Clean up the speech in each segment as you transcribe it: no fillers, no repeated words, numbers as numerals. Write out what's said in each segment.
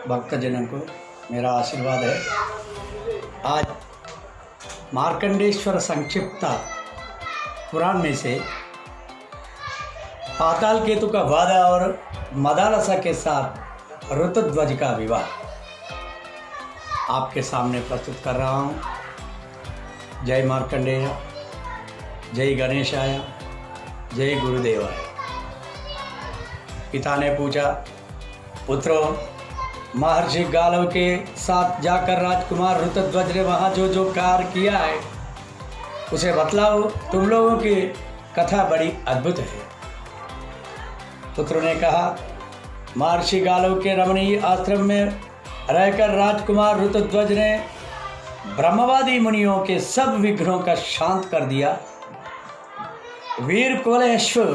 भक्तजनों को मेरा आशीर्वाद है। आज मार्कंडेश्वर संक्षिप्त पुराण में से पाताल केतु का वध और मदालसा के साथ ऋतुध्वज का विवाह आपके सामने प्रस्तुत कर रहा हूँ। जय मार्कंडेय, जय गणेशाय, जय गुरुदेवाय। पिता ने पूछा, पुत्रों, महर्षि गालव के साथ जाकर राजकुमार ऋतुध्वज ने वहाँ जो जो कार्य किया है उसे बतलाओ। तुम लोगों की कथा बड़ी अद्भुत है। पुत्रों ने कहा, महर्षि गालव के रमणीय आश्रम में रहकर राजकुमार ऋतुध्वज ने ब्रह्मवादी मुनियों के सब विघ्नों का शांत कर दिया। वीर कुलेश्वर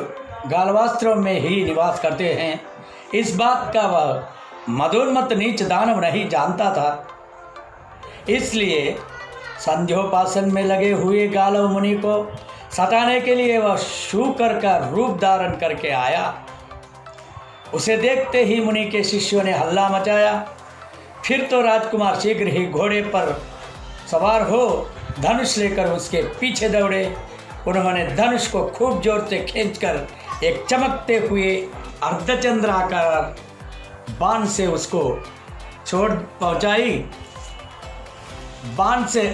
गालवाश्रम में ही निवास करते हैं, इस बात का वह मदोन्मत्त नीच दानव नहीं जानता था। इसलिए संध्योपासन में लगे हुए गालव मुनि को सताने के लिए वह शूकर का रूप धारण करके आया। उसे देखते ही मुनि के शिष्यों ने हल्ला मचाया। फिर तो राजकुमार शीघ्र ही घोड़े पर सवार हो धनुष लेकर उसके पीछे दौड़े। उन्होंने धनुष को खूब जोर से खींचकर एक चमकते हुए अर्धचंद्राकार बाण से उसको चोट पहुंचाई। बाण से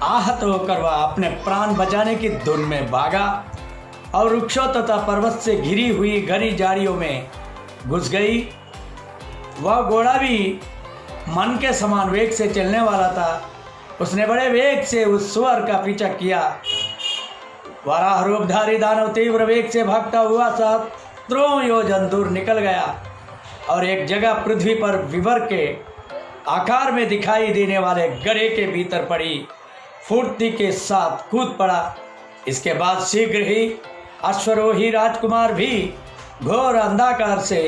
आहत होकर वह अपने प्राण बचाने की धुन में भागा और वृक्षों तथा पर्वत से घिरी हुई घनी झाड़ियों में घुस गई। वह घोड़ा भी मन के समान वेग से चलने वाला था। उसने बड़े वेग से उस सुअर का पीछा किया। वराह रूपधारी दानव तीव्र वेग से भागता हुआ 7 योजन दूर निकल गया और एक जगह पृथ्वी पर विवर के आकार में दिखाई देने वाले गड्ढे के भीतर पड़ी फुर्ती के साथ कूद पड़ा। इसके बाद शीघ्र ही अश्वरोही राजकुमार भी घोर अंधकार से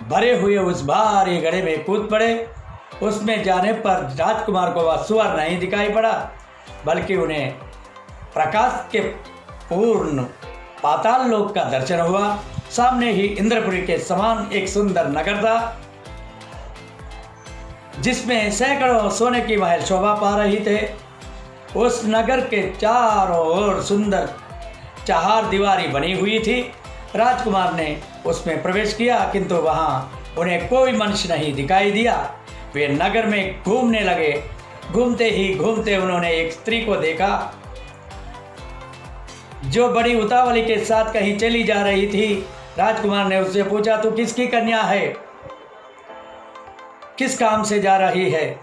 भरे हुए उस भारी गड्ढे में कूद पड़े। उसमें जाने पर राजकुमार को वह सुअर नहीं दिखाई पड़ा, बल्कि उन्हें प्रकाश के पूर्ण पाताल लोक का दर्शन हुआ। सामने ही इंद्रपुरी के समान एक सुंदर नगर था, जिसमें सैकड़ों सोने की महल शोभा पा रही थे। उस नगर के चारों ओर सुंदर चार दीवारी बनी हुई थी। राजकुमार ने उसमें प्रवेश किया, किंतु वहां उन्हें कोई मनुष्य नहीं दिखाई दिया। वे नगर में घूमने लगे। घूमते ही घूमते उन्होंने एक स्त्री को देखा जो बड़ी उतावली के साथ कहीं चली जा रही थी। राजकुमार ने उससे पूछा, तू किसकी कन्या है, किस काम से जा रही है?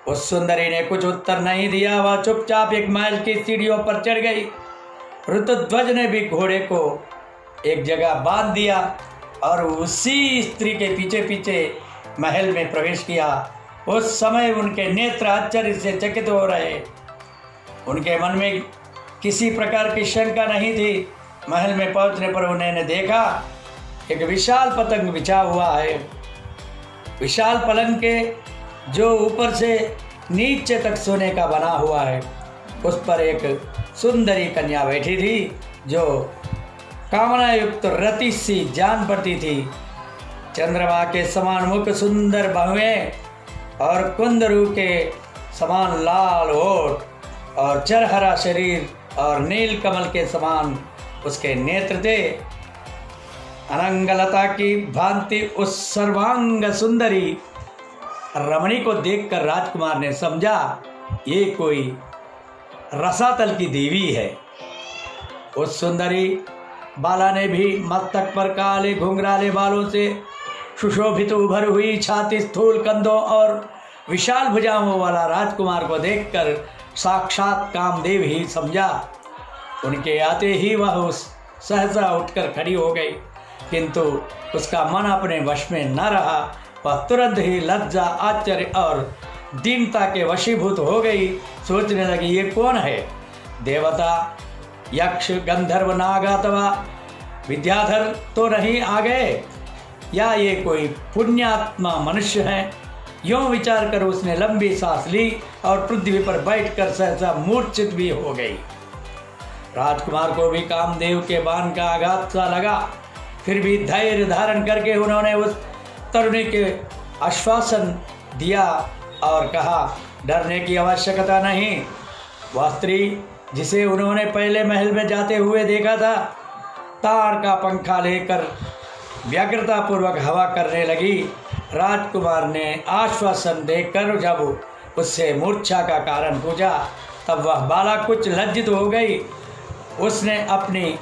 उस सुंदरी ने कुछ उत्तर नहीं दिया। वह चुपचाप एक महल की सीढ़ियों पर चढ़ गई। ऋतुध्वज ने भी घोड़े को एक जगह बांध दिया और उसी स्त्री के पीछे पीछे महल में प्रवेश किया। उस समय उनके नेत्र आश्चर्य से चकित हो रहे। उनके मन में किसी प्रकार की शंका नहीं थी। महल में पहुंचने पर उन्होंने देखा एक विशाल पतंग बिछा हुआ है। विशाल पलंग के जो ऊपर से नीचे तक सोने का बना हुआ है, उस पर एक सुंदरी कन्या बैठी थी जो कामना युक्त रति सी जान पड़ती थी। चंद्रमा के समान मुख, सुंदर बाहुएं और कुंदरू के समान लाल होठ और चरहरा शरीर और नील कमल के समान उसके नेत्र थे। अनंगलता की भांति उस सर्वांग सुंदरी रमणी को देखकर राजकुमार ने समझा ये कोई रसातल की देवी है। उस सुंदरी बाला ने भी मस्तक पर काले घुंघराले बालों से सुशोभित उभर हुई छाती, स्थूल कंधों और विशाल भुजाओं वाला राजकुमार को देखकर साक्षात कामदेव ही समझा। उनके आते ही वह उस सहसा उठकर खड़ी हो गई, किंतु उसका मन अपने वश में न रहा। वह तुरंत ही लज्जा, आश्चर्य और दीनता के वशीभूत हो गई। सोचने लगी, ये कौन है? देवता, यक्ष, गंधर्व, नाग अथवा विद्याधर तो नहीं आ गए, या ये कोई पुण्यात्मा मनुष्य है? यूं विचार कर उसने लंबी सांस ली और पृथ्वी पर बैठकर सहसा मूर्छित भी हो गई। राजकुमार को भी कामदेव के बाण का आघात सा लगा, फिर भी धैर्य धारण करके उन्होंने उस तरुणी के आश्वासन दिया और कहा, डरने की आवश्यकता नहीं। वह स्त्री जिसे उन्होंने पहले महल में जाते हुए देखा था, ताड़ का पंखा लेकर व्यग्रतापूर्वक हवा करने लगी। राजकुमार ने आश्वासन देकर जब उससे मूर्छा का कारण पूछा, तब वह बाला कुछ लज्जित हो गई। उसने अपनी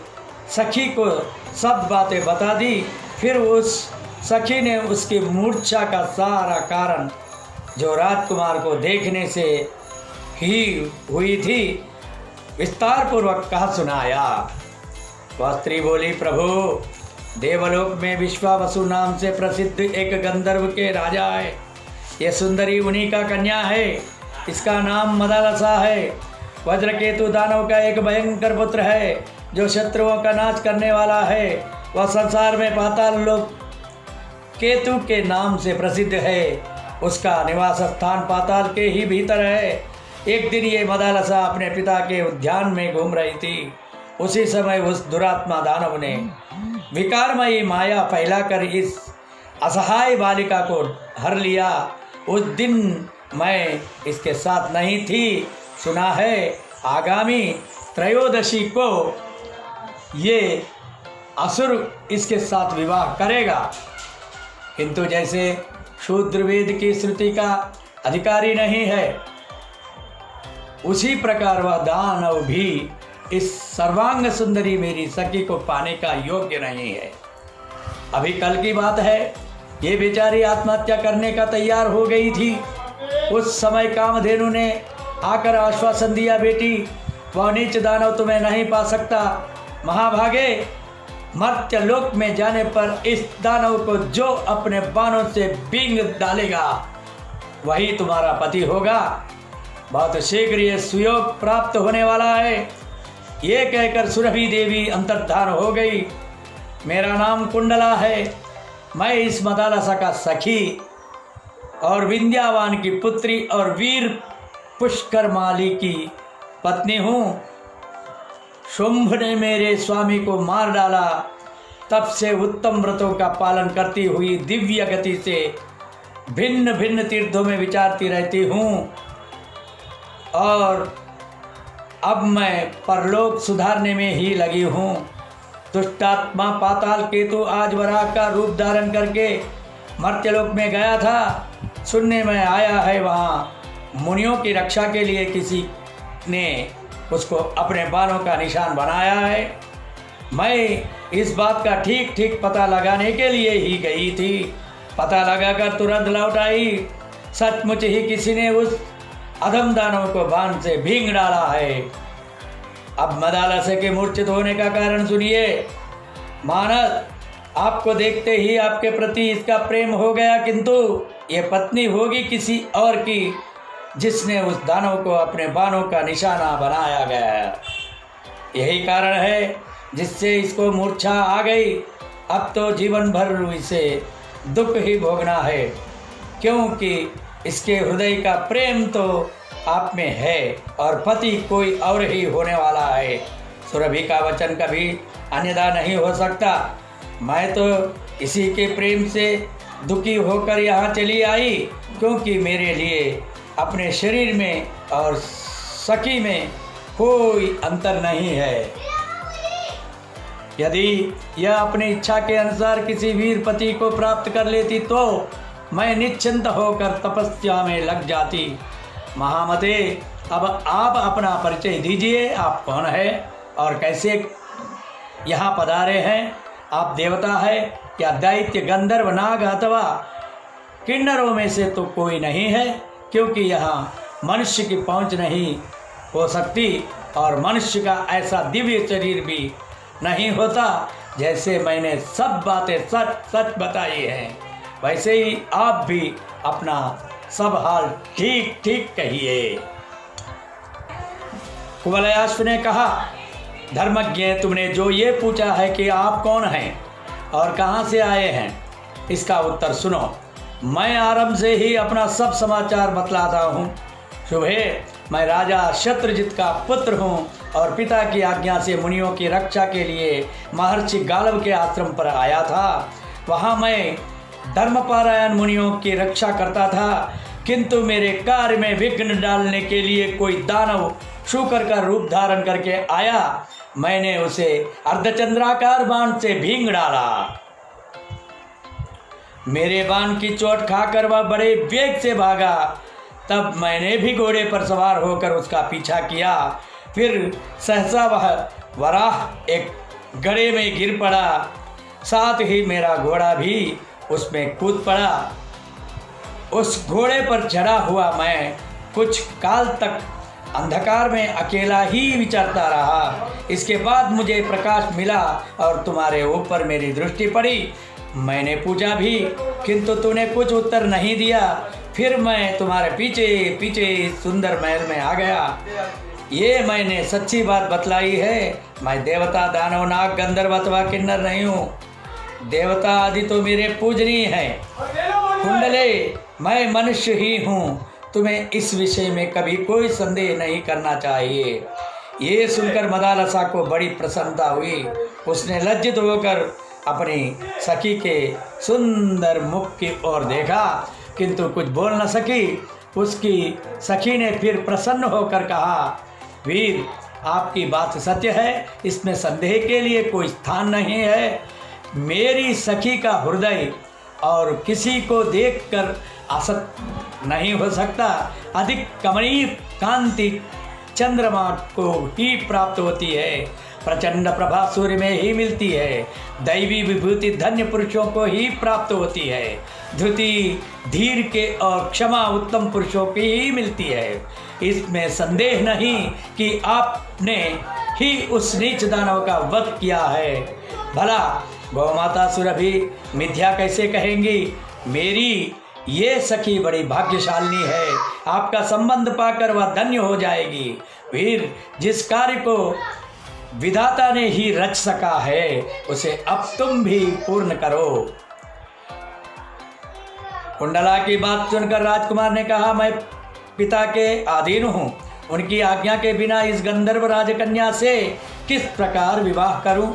सखी को सब बातें बता दी। फिर उस सखी ने उसकी मूर्छा का सारा कारण, जो राजकुमार को देखने से ही हुई थी, विस्तार पूर्वक कहा सुनाया। वह स्त्री बोली, प्रभु, देवलोक में विश्वावसु नाम से प्रसिद्ध एक गंधर्व के राजा है। यह सुंदरी उन्हीं का कन्या है। इसका नाम मदालसा है। वज्रकेतु दानव का एक भयंकर पुत्र है, जो शत्रुओं का नाश करने वाला है। वह संसार में पाताल लोक केतु के नाम से प्रसिद्ध है। उसका निवास स्थान पाताल के ही भीतर है। एक दिन ये मदालसा अपने पिता के उद्यान में घूम रही थी। उसी समय उस दुरात्मा दानव ने विकारमयी माया फैलाकर इस असहाय बालिका को हर लिया। उस दिन मैं इसके साथ नहीं थी। सुना है आगामी त्रयोदशी को ये असुर इसके साथ विवाह करेगा, किंतु जैसे शूद्र वेद की श्रुति का अधिकारी नहीं है, उसी प्रकार वह दानव भी इस सर्वांग सुंदरी मेरी सखी को पाने का योग्य नहीं है। अभी कल की बात है, ये बेचारी आत्महत्या करने का तैयार हो गई थी। उस समय कामधेनु ने आकर आश्वासन दिया, बेटी, वह नीच दानव तुम्हें नहीं पा सकता। महाभागे, मर्त्यलोक में जाने पर इस दानव को जो अपने बाणों से बींग डालेगा, वही तुम्हारा पति होगा। बहुत शीघ्र ये सुयोग प्राप्त होने वाला है। ये कहकर सुरभि देवी अंतर्धान हो गई। मेरा नाम कुंडला है। मैं इस मदालसा का सखी और विंध्यावान की पुत्री और वीर पुष्करमाली की पत्नी हूँ। शुंभ ने मेरे स्वामी को मार डाला, तब से उत्तम व्रतों का पालन करती हुई दिव्य गति से भिन्न भिन्न तीर्थों में विचारती रहती हूँ, और अब मैं परलोक सुधारने में ही लगी हूँ। दुष्टात्मा पाताल केतु आज वराह का रूप धारण करके मर्त्यलोक में गया था। सुनने में आया है वहाँ मुनियों की रक्षा के लिए किसी ने उसको अपने बालों का निशान बनाया है। मैं इस बात का ठीक ठीक पता लगाने के लिए ही गई थी। पता लगाकर तुरंत लौट आई। सचमुच ही किसी ने उस अधम दानव को बाण से भींग डाला है। अब मदालसा के मूर्छित होने का कारण सुनिए। मानस, आपको देखते ही आपके प्रति इसका प्रेम हो गया, किंतु ये पत्नी होगी किसी और की, जिसने उस दानव को अपने बाणों का निशाना बनाया गया। यही कारण है जिससे इसको मूर्छा आ गई। अब तो जीवन भर इसे दुख ही भोगना है, क्योंकि इसके हृदय का प्रेम तो आप में है और पति कोई और ही होने वाला है। सुरभि का वचन कभी अन्यथा नहीं हो सकता। मैं तो इसी के प्रेम से दुखी होकर यहाँ चली आई, क्योंकि मेरे लिए अपने शरीर में और सखी में कोई अंतर नहीं है। यदि यह अपनी इच्छा के अनुसार किसी वीर पति को प्राप्त कर लेती तो मैं निश्चिंत होकर तपस्या में लग जाती। महामते, अब आप अपना परिचय दीजिए। आप कौन है और कैसे यहाँ पधारे हैं? आप देवता है या दैत्य, गंधर्व, नाग अथवा किन्नरों में से तो कोई नहीं है, क्योंकि यहाँ मनुष्य की पहुँच नहीं हो सकती और मनुष्य का ऐसा दिव्य शरीर भी नहीं होता। जैसे मैंने सब बातें सच सच बताई हैं, वैसे ही आप भी अपना सब हाल ठीक ठीक कहिए। कुवलयाश्व ने कहा, धर्मज्ञ, तुमने जो ये पूछा है कि आप कौन हैं और कहाँ से आए हैं, इसका उत्तर सुनो। मैं आरंभ से ही अपना सब समाचार बतलाता हूँ। शुभे, मैं राजा शत्रुजित का पुत्र हूँ और पिता की आज्ञा से मुनियों की रक्षा के लिए महर्षि गालव के आश्रम पर आया था। वहाँ मैं धर्मपारायण मुनियों की रक्षा करता था, किंतु मेरे कार्य में विघ्न डालने के लिए कोई दानव शूकर का रूप धारण करके आया। मैंने उसे अर्धचंद्राकार बाण से भींग डाला। मेरे बाण की चोट खाकर वह बड़े वेग से भागा। तब मैंने भी घोड़े पर सवार होकर उसका पीछा किया। फिर सहसा वह वराह एक गड्ढे में गिर पड़ा, साथ ही मेरा घोड़ा भी उसमें कूद पड़ा। उस घोड़े पर चढ़ा हुआ मैं कुछ काल तक अंधकार में अकेला ही विचरता रहा। इसके बाद मुझे प्रकाश मिला और तुम्हारे ऊपर मेरी दृष्टि पड़ी। मैंने पूछा भी, किंतु तूने कुछ उत्तर नहीं दिया। फिर मैं तुम्हारे पीछे पीछे सुंदर महल में आ गया। ये मैंने सच्ची बात बतलाई है। मैं देवता, दानव, नाग, गंधर्व अथवा किन्नर नहीं हूँ। देवता आदि तो मेरे पूजनीय हैं। कुंडले, मैं मनुष्य ही हूँ। तुम्हें इस विषय में कभी कोई संदेह नहीं करना चाहिए। ये सुनकर मदालसा को बड़ी प्रसन्नता हुई। उसने लज्जित होकर अपनी सखी के सुंदर मुख की ओर देखा, किंतु कुछ बोल न सकी। उसकी सखी ने फिर प्रसन्न होकर कहा, वीर, आपकी बात सत्य है, इसमें संदेह के लिए कोई स्थान नहीं है। मेरी सखी का हृदय और किसी को देखकर असत नहीं हो सकता। अधिक कमनीय कांति चंद्रमा को ही प्राप्त होती है। प्रचंड प्रभा सूर्य में ही मिलती है। दैवी विभूति धन्य पुरुषों को ही प्राप्त होती है। धृति धीर के और क्षमा उत्तम पुरुषों की ही मिलती है। इसमें संदेह नहीं कि आपने ही उस नीच दानव का वध किया है। भला गौमाता सुरभि मिथ्या कैसे कहेंगी? मेरी ये सखी बड़ी भाग्यशालिनी है। आपका संबंध पाकर वह धन्य हो जाएगी। वीर, जिस कार्य को विधाता ने ही रच सका है, उसे अब तुम भी पूर्ण करो। कुंडला की बात सुनकर राजकुमार ने कहा, मैं पिता के अधीन हूँ। उनकी आज्ञा के बिना इस गंधर्व राजकन्या से किस प्रकार विवाह करूं?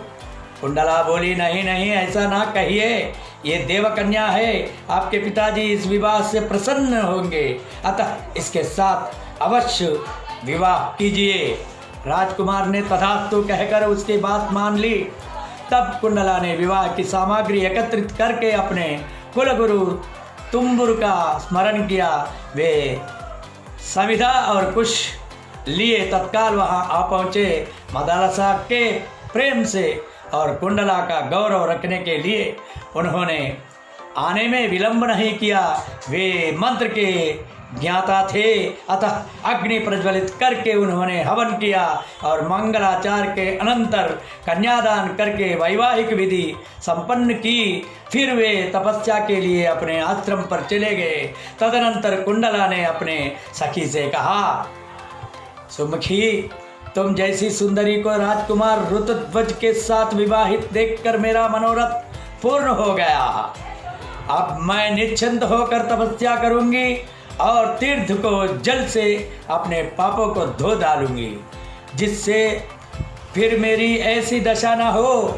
कुंडला बोली, नहीं नहीं, ऐसा ना कहिए। ये देवकन्या है। आपके पिताजी इस विवाह से प्रसन्न होंगे, अतः इसके साथ अवश्य विवाह कीजिए। राजकुमार ने तथास्तु कहकर उसकी बात मान ली। तब कुंडला ने विवाह की सामग्री एकत्रित करके अपने कुलगुरु तुम्बुर का स्मरण किया। वे समिधा और कुश लिए तत्काल वहां आ पहुंचे। मदालसा के प्रेम से और कुंडला का गौरव रखने के लिए उन्होंने आने में विलंब नहीं किया। वे मंत्र के ज्ञाता थे, अतः अग्नि प्रज्वलित करके उन्होंने हवन किया और मंगलाचार के अनंतर कन्यादान करके वैवाहिक विधि संपन्न की। फिर वे तपस्या के लिए अपने आश्रम पर चले गए। तदनंतर कुंडला ने अपने सखी से कहा, सुमुखी, तुम जैसी सुंदरी को राजकुमार ऋतध्वज के साथ विवाहित देखकर मेरा मनोरथ पूर्ण हो गया। अब मैं निश्चिंत होकर तपस्या करूंगी और तीर्थ को जल से अपने पापों को धो डालूंगी, जिससे फिर मेरी ऐसी दशा न हो।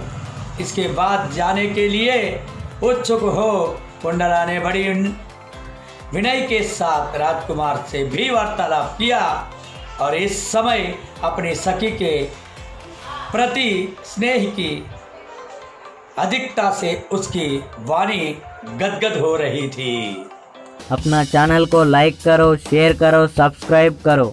इसके बाद जाने के लिए उत्सुक हो। कुंडला ने बड़ी विनय के साथ राजकुमार से भी वार्तालाप किया और इस समय अपनी सखी के प्रति स्नेह की अधिकता से उसकी वाणी गदगद हो रही थी। अपना चैनल को लाइक करो, शेयर करो, सब्सक्राइब करो।